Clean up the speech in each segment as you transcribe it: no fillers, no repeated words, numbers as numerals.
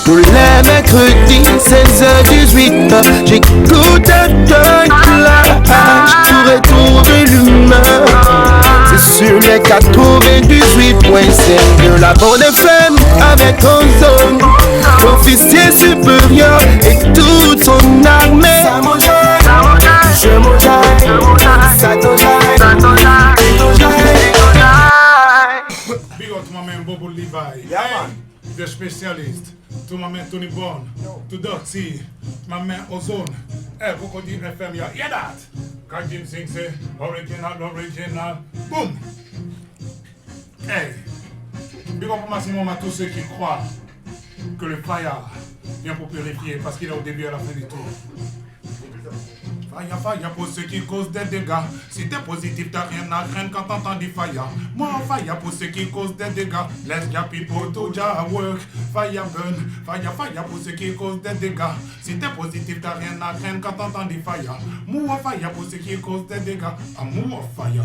Tous les mercredis, 16h18, j'écoute un clash pour retrouver l'humeur. C'est sur les 98.5 de la bande FM avec Ozone, l'officier supérieur et toute son armée. Je m'ojaille, ça t'ojaille, Big up to my man Bobo Levi, the specialist, to my man Tony Bond, to Dirty, my man Ozone, Crocodile FM, you hear that? Can Jim sing say, original, boom! Hey, big up maximum à tous ceux qui croient que le fire vient pour purifier parce qu'il est au début et à la fin du tour. Fire pour ceux qui causent des dégâts. Si t'es positif, t'as rien à craindre quand t'entends du fire. Moi, fire pour ceux qui causent des dégâts. Let's get people to just work. Fire burn. Fire pour ceux qui causent des dégâts. Si t'es positif, t'as rien à craindre quand t'entends du fire. Moi, fire pour ceux qui causent des dégâts. Amour, fire.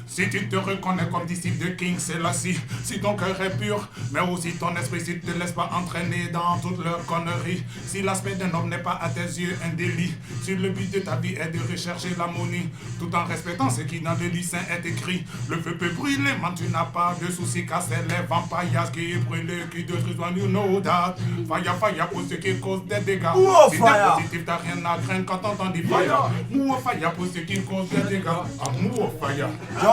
Si tu te reconnais comme disciple de King Selassie, si ton cœur est pur, mais aussi ton esprit, si tu ne te laisses pas entraîner dans toutes leurs conneries, si l'aspect d'un homme n'est pas à tes yeux un délit, si le but de ta vie est de rechercher l'harmonie, tout en respectant ce qui dans le lit saint est écrit, le feu peut brûler, mais tu n'as pas de soucis, car c'est les vampires qui brûlent, qui détruisent, when you know that. Fire pour ceux qui causent des dégâts. Si t'es positif, t'as rien à craindre quand t'entends du fire. Fire pour ceux qui causent des dégâts. Amour, fire.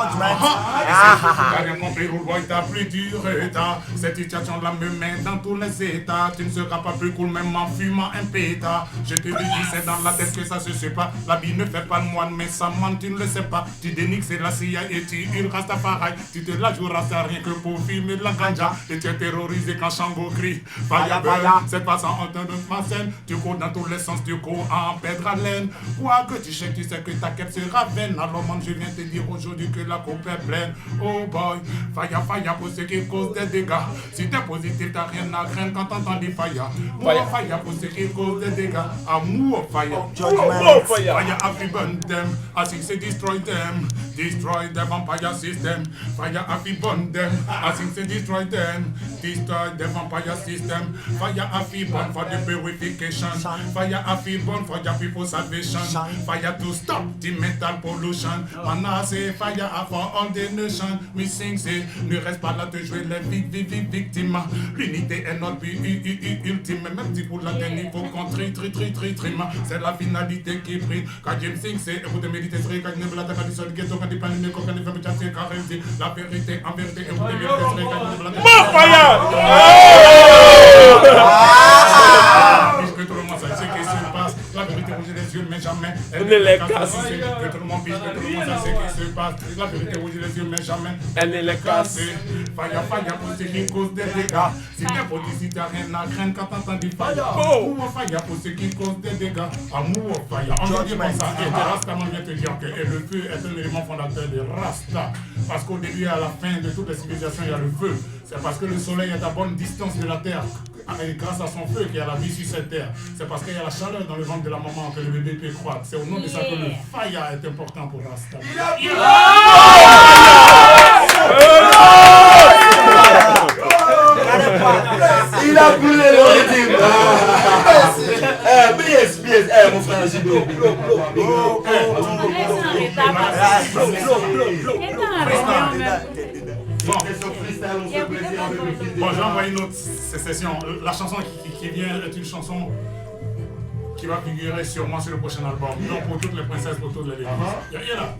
T'as bien compris, le boy, t'as plus dur état. Cette situation-là me met dans tous les états. Tu ne seras pas plus cool même en fumant un pétard. Je te le dis, c'est dans la tête que ça se sait pas. La vie ne fait pas de moine, mais ça ment, tu ne le sais pas. Tu dénigres, c'est la CIA et tu hurles Rastafari. Tu te la joues Rasta rien que pour filmer de la ganja. Et tu es terrorisé quand Shango crie. Fire burn, cette façon en temps de ma scène. Tu cours dans tous les sens, tu cours en pèdre à laine. Quoi que tu sais, tu sais que ta quête sera vaine. Alors, man, je viens te dire aujourd'hui que la coupe est pleine. Oh boy, fire pour ceux qui causent des dégâts. Si t'es positif, t'as rien à craindre quand t'entends des fire. Fire pour ceux qui causent des dégâts. Amour, fire. Fire, happy burn them. I think say destroy them. Destroy the vampire system. Fire, happy burn them. I think say destroy them. Destroy the vampire system. Fire, happy burn for the purification. Fire, happy burn for your people's salvation. Fire to stop the mental pollution. Man, I say fire for all the nations. We sing, say, ne reste pas là de jouer les victimes. L'unité est notre but ultime. Même si pour la dernière, il faut qu'on trime. C'est la finalité qui brille. Quand James sing, c'est vous de méditer, c'est quand il ne la tête du sol, ghetto, quand il parle, mais quand il fait chasser, car il dit la vérité, en vérité, et vous de méditer, c'est quand il ne la tête. Puisque tout le monde sait ce qui se passe, la vérité rouge les yeux, mais jamais. Elle ne les casse. Que tout le monde puisse, que tout le monde sait ce qui se passe. La vérité rouge les yeux, mais jamais. Elle ne les casse. Fire pour ceux qui causent des dégâts. Si t'es positif, si t'as rien à craindre quand t'entends du fire. Amour, fire pour ceux qui causent des dégâts. Amour, fire. On dit comme ça. Et Rastaman vient te dire que le feu est un élément fondateur de Rasta. Parce qu'au début et à la fin de toutes les civilisations, il y a le feu. C'est parce que le soleil est à bonne distance de la terre. Et grâce à son feu qu'il y a la vie sur cette terre. C'est parce qu'il y a la chaleur dans le ventre de la maman que le bébé peut croître. C'est au nom de ça que le fire est important pour Rasta. Il a brûlé le rythme. Mon frère, j'ai Bon, j'ai envoyé une autre session. La chanson qui vient est une chanson qui va figurer sûrement sur le prochain album. Donc pour toutes les princesses, pour toutes les ladies. Il y a là.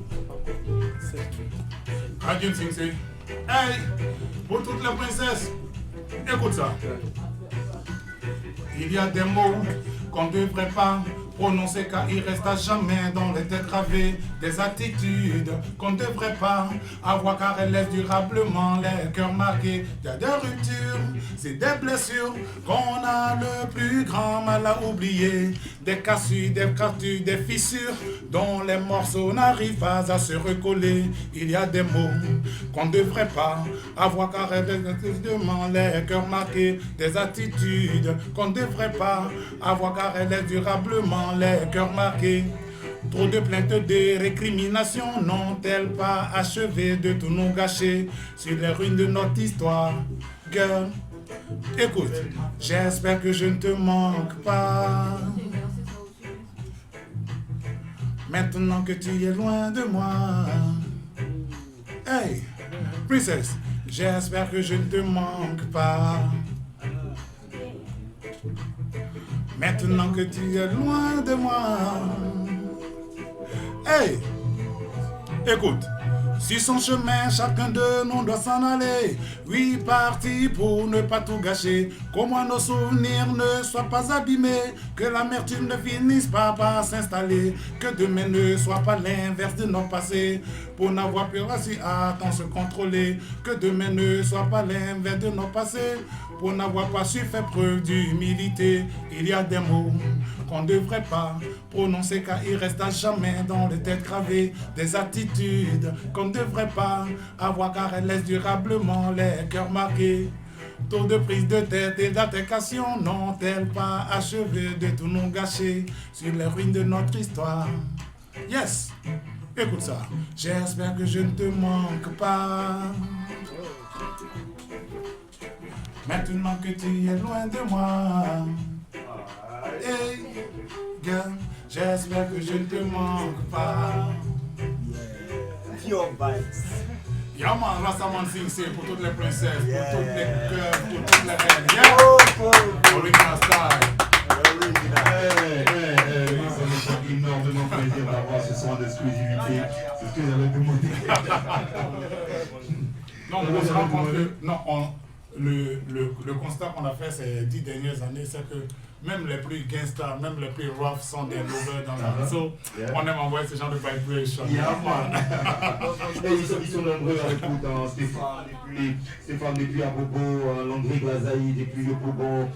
Radio Sing say, hey, pour toutes les princesses, écoute ça. Il y a des mots qu'on ne devrait pas prononcer car il reste à jamais dans les têtes gravées. Des attitudes qu'on ne devrait pas avoir car elles laissent durablement les cœurs marqués. Il y a des ruptures, c'est des blessures qu'on a le plus grand mal à oublier. Des cassures, des fractures, des fissures dont les morceaux n'arrivent pas à se recoller. Il y a des mots qu'on ne devrait pas avoir car elles laissent durablement les cœurs marqués. Des attitudes qu'on ne devrait pas avoir car elles laissent durablement les cœurs marqués. Trop de plaintes, de récriminations n'ont-elles pas achevé de tout nous gâcher sur les ruines de notre histoire? Girl, Écoute, j'espère que je ne te manque pas. Maintenant que tu es loin de moi. Hey, princesse, j'espère que je ne te manque pas. Maintenant que tu es loin de moi. Hey, écoute. Si son chemin, chacun de nous doit s'en aller. Oui, parti pour ne pas tout gâcher. Qu'au moins nos souvenirs ne soient pas abîmés. Que l'amertume ne finisse pas par s'installer. Que demain ne soit pas l'inverse de nos passés. Pour n'avoir plus assis à tant se contrôler. Que demain ne soit pas l'inverse de nos passés. Pour n'avoir pas su faire preuve d'humilité. Il y a des mots qu'on ne devrait pas prononcer car ils restent à jamais dans les têtes gravées. Des attitudes qu'on ne devrait pas avoir car elles laissent durablement les cœurs marqués. Taux de prise de tête et d'attécation n'ont-elles pas achevé de tout nous gâcher sur les ruines de notre histoire? Yes, écoute ça. J'espère que je ne te manque pas. Maintenant que tu es loin de moi. Hey, girl, j'espère que je ne te manque pas. Pure vibes. Yeah man, Rastaman sing c'est pour toutes les princesses, pour toutes les cœurs, pour toutes les reines. Yeah! Original style. Ça me fait énormément plaisir d'avoir ce soir d'exclusivité. C'est ce que j'avais demandé. Non, on se rend compte que le constat qu'on a fait ces 10 dernières années, c'est que même les plus gangsters, même les plus rough sont des lovers dans la réseau. On aime envoyer ce genre de vibration. Et ils sont nombreux à l'écoute. Stéphane depuis Abobo, Landry Glazaï depuis Yopougon.